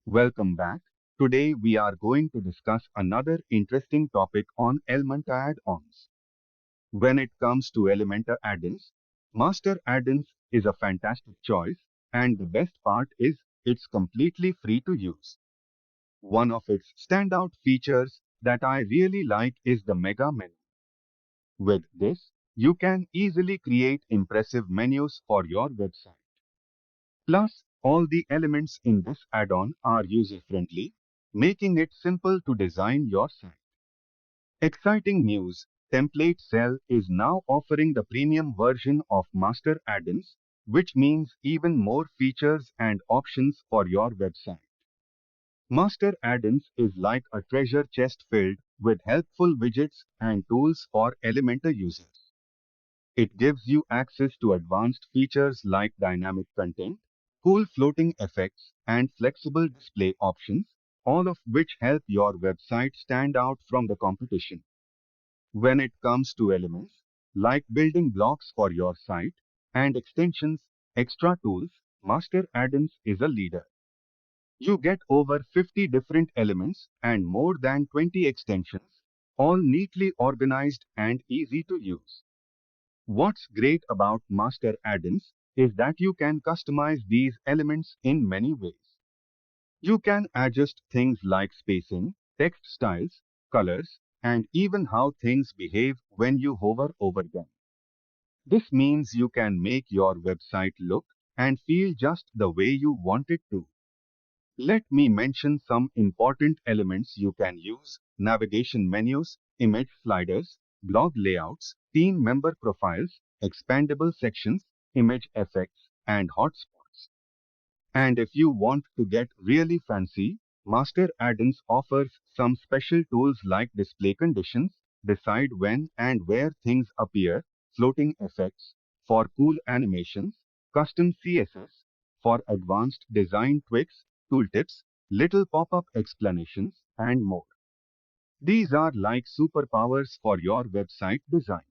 Welcome back. Today we are going to discuss another interesting topic on Elementor add-ons. When it comes to Elementor add-ins, Master Addons is a fantastic choice, and the best part is it's completely free to use. One of its standout features that I really like is the mega menu. With this, you can easily create impressive menus for your website. Plus, all the elements in this add-on are user-friendly, making it simple to design your site. Exciting news! Template Cell is now offering the premium version of Master Addons, which means even more features and options for your website. Master Addons is like a treasure chest filled with helpful widgets and tools for Elementor users. It gives you access to advanced features like dynamic content, cool floating effects, and flexible display options, all of which help your website stand out from the competition. When it comes to elements, like building blocks for your site and extensions, extra tools, Master Addons is a leader. You get over 50 different elements and more than 20 extensions, all neatly organized and easy to use. What's great about Master Addons is that you can customize these elements in many ways. You can adjust things like spacing, text styles, colors, and even how things behave when you hover over them. This means you can make your website look and feel just the way you want it to. Let me mention some important elements you can use: navigation menus, image sliders, blog layouts, team member profiles, expandable sections, image effects, and hotspots. And if you want to get really fancy, Master Addons offers some special tools like display conditions, decide when and where things appear, floating effects for cool animations, custom CSS for advanced design tweaks, tooltips, little pop-up explanations, and more. These are like superpowers for your website design.